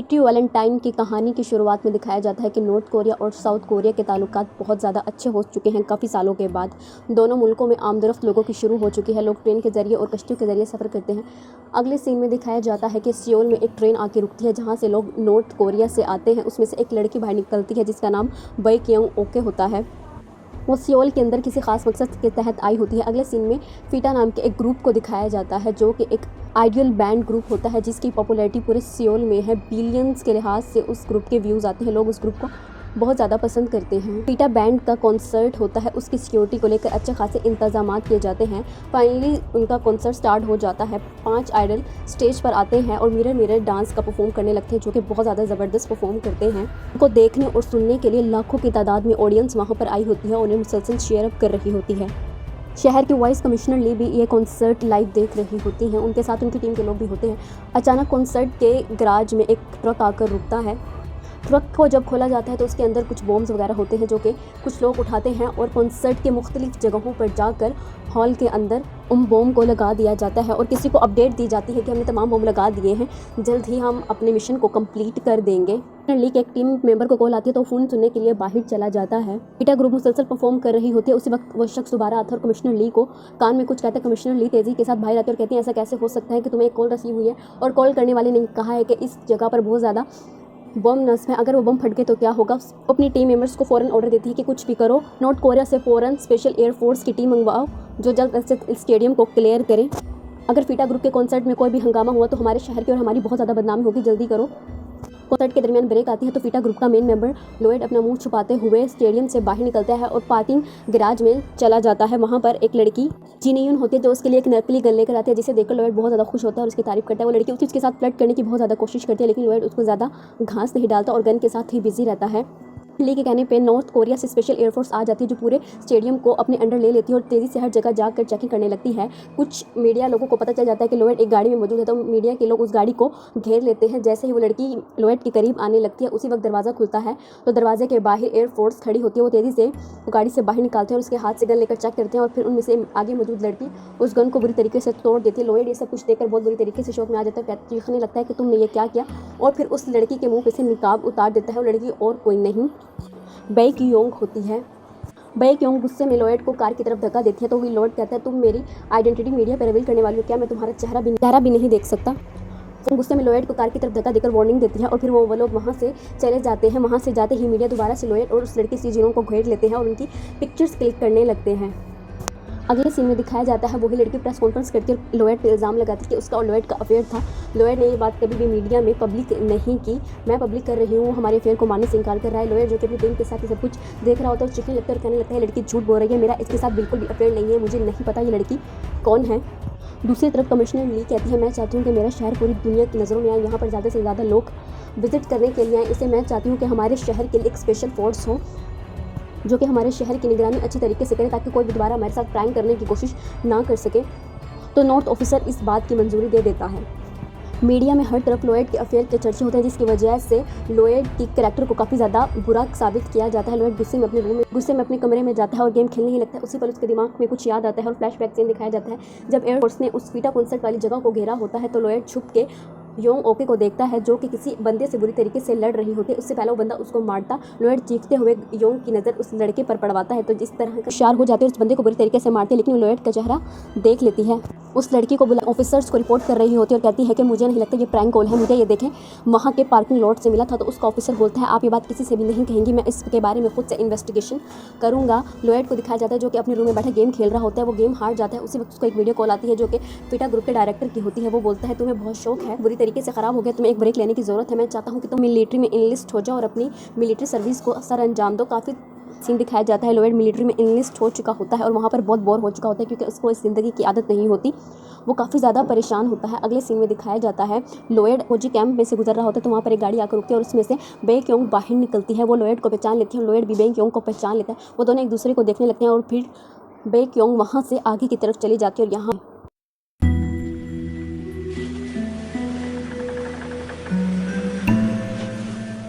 T Valentine की कहानी की शुरुआत में दिखाया जाता है कि नॉर्थ कोरिया और साउथ कोरिया के ताल्लुकात बहुत ज़्यादा अच्छे हो चुके हैं काफ़ी सालों के बाद। दोनों मुल्कों में आमदरफ्त लोगों की शुरू हो चुकी है। लोग ट्रेन के ज़रिए और कश्तियों के ज़रिए सफ़र करते हैं। अगले सीन में दिखाया जाता है कि सियोल में एक ट्रेन आके रुकती है जहाँ से लोग नॉर्थ कोरिया से आते हैं। उसमें से एक लड़की बाहर निकलती है जिसका नाम बई क्योंग ओके होता है। वो सियोल के अंदर किसी खास मकसद के तहत आई होती है। अगले सीन में फीटा नाम के एक ग्रुप को दिखाया जाता है जो कि एक आइडियल बैंड ग्रुप होता है जिसकी पॉपुलैरिटी पूरे सियोल में है। बिलियंस के लिहाज से उस ग्रुप के व्यूज़ आते हैं। लोग उस ग्रुप को बहुत ज़्यादा पसंद करते हैं। फीटा बैंड का कॉन्सर्ट होता है, उसकी सिक्योरिटी को लेकर अच्छे खासे इंतजाम किए जाते हैं। फाइनली उनका कॉन्सर्ट स्टार्ट हो जाता है। 5 आइडल स्टेज पर आते हैं और मिरर मिरर डांस का परफॉर्म करने लगते हैं जो कि बहुत ज़्यादा ज़बरदस्त परफॉर्म करते हैं। उनको देखने और सुनने के लिए लाखों की तादाद में ऑडियंस वहाँ पर आई होती है और उन्हें मुसलसल शेयर अप कर रही होती है। शहर की वाइस कमिश्नर ली भी ये कॉन्सर्ट लाइव देख रही होती हैं। उनके साथ उनकी टीम के लोग भी होते हैं। अचानक कॉन्सर्ट के गराज में एक ट्रक आकर रुकता है। ट्रक को जब खोला जाता है तो उसके अंदर कुछ बॉम्ब्स वगैरह होते हैं जो कि कुछ लोग उठाते हैं और कॉन्सर्ट के मुख्तलिफ जगहों पर जाकर हॉल के अंदर उन बॉम्ब को लगा दिया जाता है और किसी को अपडेट दी जाती है कि हमने तमाम बॉम्ब लगा दिए हैं, जल्द ही हम अपने मिशन को कंप्लीट कर देंगे। ली के एक टीम मेंबर को कॉल आती है तो फ़ोन सुनने के लिए बाहर चला जाता है। फीटा ग्रुप मुसलसल परफॉर्म कर रही होती है। उसी वक्त वो शख्स दोबारा आता है और कमिश्नर ली को कान में कुछ कहता है। कमिश्नर ली तेज़ी के साथ बाहर आते और कहती हैं ऐसा कैसे हो सकता है कि तुम्हें एक कॉल रिसीव हुई है और कॉल करने वाले ने कहा है कि इस जगह पर बहुत ज़्यादा बम नस्ब है, अगर वो बम फट गए तो क्या होगा। अपनी टीम मेंबर्स को फ़ौरन ऑर्डर देती है कि कुछ भी करो, नॉर्थ कोरिया से फ़ौरन स्पेशल एयरफोर्स की टीम मंगवाओ जो जल्द से जल्द स्टेडियम को क्लियर करे। अगर फीटा ग्रुप के कॉन्सर्ट में कोई भी हंगामा हुआ तो हमारे शहर की और हमारी बहुत ज़्यादा बदनामी होगी, जल्दी करो। कॉन्सर्ट के दरमियान ब्रेक आती है तो फीटा ग्रुप का मेन मेंबर लोएड अपना मुंह छुपाते हुए स्टेडियम से बाहर निकलता है और पार्किंग गैराज में चला जाता है। वहाँ पर एक लड़की जीनीयून होती है जो उसके लिए एक नकली गन लेकर आती है जिसे देखकर लोएड बहुत ज़्यादा खुश होता है और उसकी तारीफ करता है। वो लड़की उसके साथ फ्लर्ट करने की बहुत ज़्यादा कोशिश करती है लेकिन लोएड उसको ज़्यादा घास नहीं डालता और गन के साथ ही बिजी रहता है। ली के कहने पे नॉर्थ कोरिया से स्पेशल एयरफोर्स आ जाती है जो पूरे स्टेडियम को अपने अंडर ले लेती है और तेज़ी से हर जगह जाकर चेकिंग करने लगती है। कुछ मीडिया लोगों को पता चल जाता है कि लोएड एक गाड़ी में मौजूद है तो मीडिया के लोग उस गाड़ी को घेर लेते हैं। जैसे ही वो लड़की लोएड के करीब आने लगती है उसी वक्त दरवाज़ा खुलता है तो दरवाजे के बाहर एयरफोर्स खड़ी होती है। वो तेज़ी से गाड़ी से बाहर निकालते हैं और उसके हाथ से गन लेकर चेक करते हैं और फिर उनमें से आगे मौजूद लड़की उस गन को बुरी तरीके से तोड़ देती है। लोएड ये सब कुछ देखकर बहुत बुरी तरीके से शौक में आ जाता है, चीखने लगता है कि तुमने ये क्या किया और फिर उस लड़की के मुँह पे से निकाब उतार देता है। और लड़की और कोई नहीं बई क्योंग होती है। बई क्योंग गुस्से में लोएड को कार की तरफ धक्का देती है तो लोएड कहता है तुम मेरी आइडेंटिटी मीडिया पर रिवील करने वाली हो क्या, मैं तुम्हारा चेहरा भी नहीं देख सकता। गुस्से में लोएड को कार की तरफ धक्का देकर वार्निंग देती है और फिर वो लोग वहाँ से चले जाते हैं। वहाँ से जाते ही मीडिया दोबारा से लोएड और उस लड़की सी जिनों को घेर लेते हैं और उनकी पिक्चर्स क्लिक करने लगते हैं। अगले सीन में दिखाया जाता है वही लड़की प्रेस कॉन्फ्रेंस करती है और लोएड पे इल्ज़ाम लगाती है कि उसका और लोएड का अफेयर था। लोएड ने ये बात कभी भी मीडिया में पब्लिक नहीं की। मैं पब्लिक कर रही हूँ, हमारे अफेयर को मानने से इनकार कर रहा है। लोएड जो कि अपनी टीम के साथ ही सब कुछ देख रहा होता है और चिकने लगता है और कहने लगता है लड़की झूठ बोल रही है, मेरा इसके साथ बिल्कुल भी अफेयर नहीं है, मुझे नहीं पता ये लड़की कौन है। दूसरी तरफ कमिश्नर ली कहती है मैं चाहती हूँ कि मेरा शहर पूरी दुनिया की नज़रों में आए, यहाँ पर ज़्यादा से ज़्यादा लोग विजिट करने के लिए आए। इसे मैं चाहती हूँ कि हमारे शहर के लिए एक स्पेशल फोर्स हो जो कि हमारे शहर की निगरानी अच्छी तरीके से करे ताकि कोई भी दोबारा हमारे साथ प्रैंक करने की कोशिश ना कर सके। तो नॉर्थ ऑफिसर इस बात की मंजूरी दे देता है। मीडिया में हर तरफ लोएड के अफेयर के चर्चे होते हैं जिसकी वजह से लोएड की कैरेक्टर को काफ़ी ज़्यादा बुरा साबित किया जाता है। लोएड गुस्से में अपने कमरे में जाता है और गेम खेलने ही लगता है। उसी पर उसके दिमाग में कुछ याद आता है और फ्लैशबैक सीन दिखाया जाता है जब एयरफोर्स ने उस फीटा कॉन्सर्ट वाली जगह को घेरा होता है तो लोएड छुप के योंग ओके को देखता है जो कि किसी बंदे से बुरी तरीके से लड़ रही होती है। उससे पहले वो बंदा उसको मारता। लोएड चीखते हुए योंग की नज़र उस लड़के पर पड़वाता है तो जिस तरह का शार हो जाते हैं उस बंदे को बुरी तरीके से मारते हैं लेकिन लोएड का चेहरा देख लेती है। उस लड़की को ऑफिसर्स को रिपोर्ट कर रही होती है और कहती है कि मुझे नहीं लगता ये प्रैंक कॉल है, मुझे ये देखें वहाँ के पार्किंग लॉट से मिला था। तो उसका ऑफिसर बोलता है आप ये बात किसी से भी नहीं कहेंगी, मैं इसके बारे में खुद से इन्वेस्टिगेशन करूँगा। लोएड को दिखाया जाता है जो कि अपने रूम में बैठा गेम खेल रहा होता है। वो गेम हार जाता है। उसी वक्त उसको एक वीडियो कॉल आती है जो कि फीटा ग्रुप के डायरेक्टर की होती है। वो बोलता है तुम्हें बहुत शौक है, बुरी तरीके से ख़राब हो गया, तुम्हें एक ब्रेक लेने की ज़रूरत है, मैं चाहता हूँ कि तुम मिलिट्री में इनलिस्ट हो जाओ और अपनी मिलिट्री सर्विस को सर अंजाम दो। काफ़ी सीन दिखाया जाता है लोएड मिलिट्री में इनलिस्ट हो चुका होता है और वहाँ पर बहुत बोर हो चुका होता है क्योंकि उसको इस ज़िंदगी की आदत नहीं होती। वो काफ़ी ज़्यादा परेशान होता है। अगले सीन में दिखाया जाता है लोएड फौजी कैंप में से गुजर रहा होता है तो वहाँ पर एक गाड़ी आकर रुकती है और उसमें से बई क्योंग बाहर निकलती है। वो लोएड को पहचान लेती है और लोएड भी बई क्योंग को पहचान लेता है। वो दोनों एक दूसरे को देखने लगते हैं और फिर बई क्योंग वहाँ से आगे की तरफ चली जाती है और यहाँ